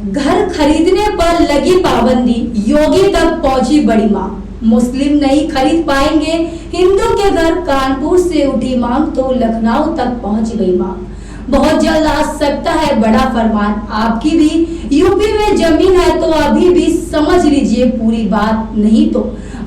घर खरीदने पर लगी पाबंदी, योगी तक पहुंची बड़ी मांग। मुस्लिम नहीं खरीद पाएंगे हिंदू के घर, कानपुर से उठी मांग तो लखनऊ तक पहुंच गई मांग। बहुत जल्द आ सकता है बड़ा फरमान, आपकी भी यूपी में जमीन है तो अभी भी समझ लीजिए पूरी बात, नहीं तो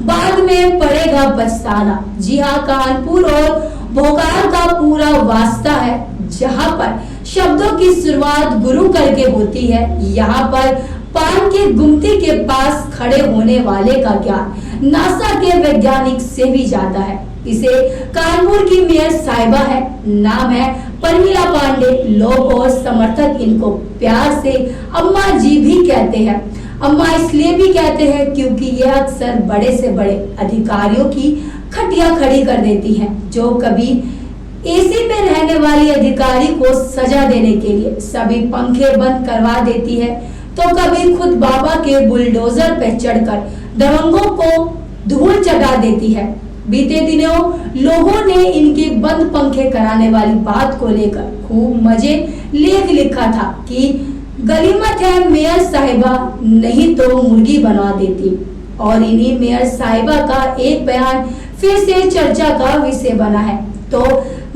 बाद में पड़ेगा पछताना। जी हाँ, कानपुर और भोकाल का पूरा वास्ता है, जहाँ पर शब्दों की शुरुआत गुरु करके होती है। यहाँ पर पान के गुमती के पास खड़े होने वाले का ज्ञान नासा के वैज्ञानिक से भी ज्यादा है। इसे कानपुर की मेयर साहिबा है, नाम है परमिला पांडे। लोग और समर्थक इनको प्यार से अम्मा जी भी कहते हैं। अम्मा इसलिए भी कहते हैं क्योंकि ये अक्सर बड़े से बड़े अधिकारियों की खटिया खड़ी कर देती हैं, जो कभी एसी में रहने वाली अधिकारी को सजा देने के लिए सभी पंखे बंद करवा देती है, तो कभी खुद बाबा के बुलडोजर पे चढ़कर दबंगों को धूल चटा देती है। बीते दिनों लोगों ने इनके बंद पंखे कराने वाली बात को लेकर खूब मजे लेख लिखा था कि गलीमत है मेयर साहिबा, नहीं तो मुर्गी बना देती। और इन्हीं मेयर साहिबा का एक बयान फिर से चर्चा का विषय बना है, तो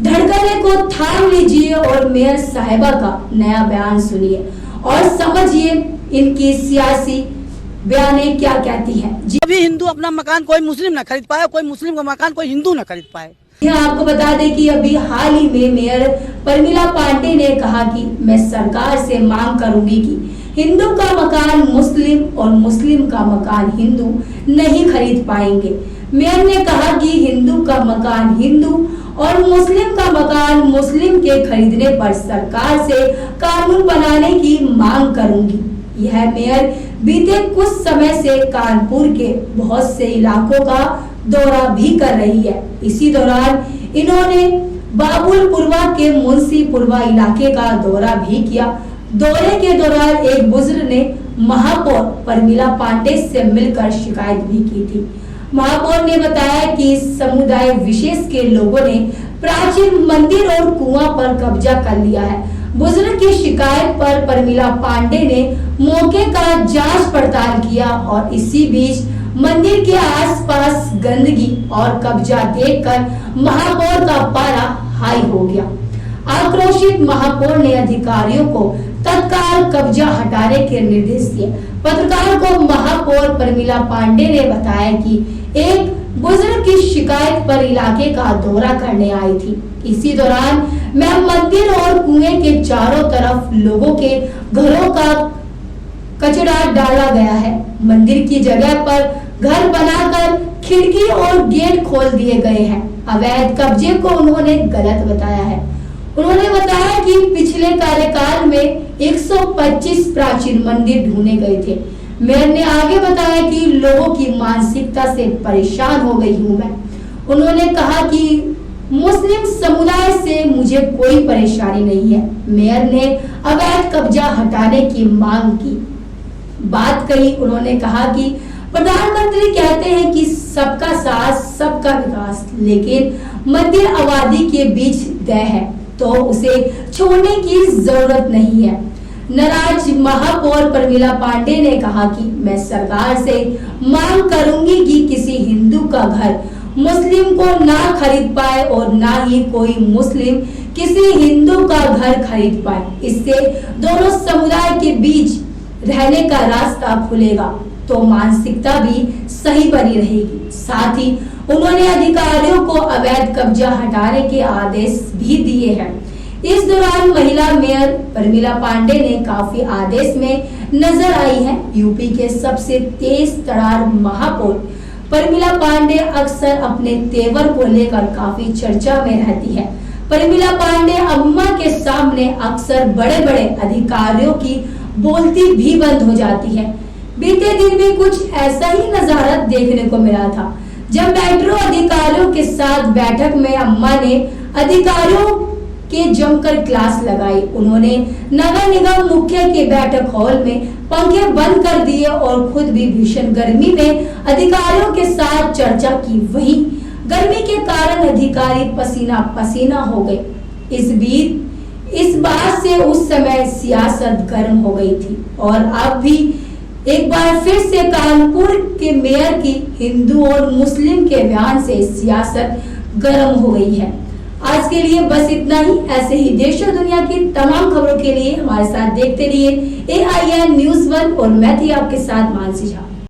धड़कने को थाम लीजिए और मेयर साहिबा का नया बयान सुनिए और समझिए इनकी सियासी बयानें क्या कहती हैं। अभी हिंदू अपना मकान कोई मुस्लिम न खरीद पाए, कोई मुस्लिम का मकान कोई हिंदू न खरीद पाए। यहाँ आपको बता दें कि अभी हाल ही में मेयर परमिला पांडे ने कहा कि मैं सरकार से मांग करूंगी कि हिंदू का मकान मुस्लिम और मुस्लिम का मकान हिंदू नहीं खरीद पाएंगे। मेयर ने कहा कि हिंदू का मकान हिंदू और मुस्लिम का मकान मुस्लिम के खरीदने पर सरकार से कानून बनाने की मांग करूंगी। यह मेयर बीते कुछ समय से कानपुर के बहुत से इलाकों का दौरा भी कर रही है। इसी दौरान इन्होंने बाबुलपुरवा के मुंशीपुरवा इलाके का दौरा भी किया। दौरे के दौरान एक बुजुर्ग ने महापौर परमिला पांडे से मिलकर शिकायत भी की थी। महापौर ने बताया कि समुदाय विशेष के लोगों ने प्राचीन मंदिर और कुआं पर कब्जा कर लिया है। बुजुर्ग की शिकायत पर परमिला पांडे ने मौके का जांच पड़ताल किया और इसी बीच मंदिर के आसपास गंदगी और कब्जा देखकर महापौर का पारा हाई हो गया। आक्रोशित महापौर ने अधिकारियों को तत्काल कब्जा हटाने के निर्देश दिए। पत्रकार को महापौर परमिला पांडे ने बताया कि एक बुजुर्ग की शिकायत पर इलाके का दौरा करने आई थी। इसी दौरान मैं मंदिर और कुएं के चारों तरफ लोगों के घरों का कचरा डाला गया है। मंदिर की जगह पर घर बनाकर खिड़की और गेट खोल दिए गए हैं। अवैध कब्जे को उन्होंने गलत बताया है। उन्होंने बताया कि पिछले कार्यकाल में 125 प्राचीन मंदिर ढूंढे गए थे। मेयर ने आगे बताया कि लोगों की मानसिकता से परेशान हो गई हूं मैं। उन्होंने कहा कि मुस्लिम समुदाय से मुझे कोई परेशानी नहीं है। मेयर ने अवैध कब्जा हटाने की मांग की बात कही। उन्होंने कहा कि प्रधानमंत्री कहते हैं कि सबका साथ सबका विकास, लेकिन मंदिर आबादी के बीच तय है तो उसे छोड़ने की जरूरत नहीं है। नाराज महापौर परमिला पांडे ने कहा कि मैं सरकार से मांग करूंगी कि किसी हिंदू का घर मुस्लिम को ना खरीद पाए और ना ही कोई मुस्लिम किसी हिंदू का घर खरीद पाए। इससे दोनों समुदाय के बीच रहने का रास्ता खुलेगा तो मानसिकता भी सही बनी रहेगी। साथ ही उन्होंने अधिकारियों को अवैध कब्जा हटाने के आदेश भी दिए हैं। इस दौरान महिला मेयर परमिला पांडे ने काफी आदेश में नजर आई है। यूपी के सबसे तेज तरार महापौर परमिला पांडे अक्सर अपने तेवर को लेकर काफी चर्चा में रहती है। परमिला पांडे अम्मा के सामने अक्सर बड़े बड़े अधिकारियों की बोलती भी बंद हो जाती है। बीते दिन भी कुछ ऐसा ही नजारा देखने को मिला था, जब मेट्रो अधिकारियों के साथ बैठक में अम्मा ने अधिकारियों के जमकर क्लास लगाई। उन्होंने नगर निगम मुख्य के बैठक हॉल में पंखे बंद कर दिए और खुद भी भीषण गर्मी में अधिकारियों के साथ चर्चा की। वहीं गर्मी के कारण अधिकारी पसीना पसीना हो गए। इस बीच इस बात से उस समय सियासत गर्म हो गई थी और अब भी एक बार फिर से कानपुर के मेयर की हिंदू और मुस्लिम के बयान से सियासत गर्म हो गई है। आज के लिए बस इतना ही। ऐसे ही देश और दुनिया की तमाम खबरों के लिए हमारे साथ देखते रहिए AIN News 1 और मैं थी आपके साथ मानसी झा।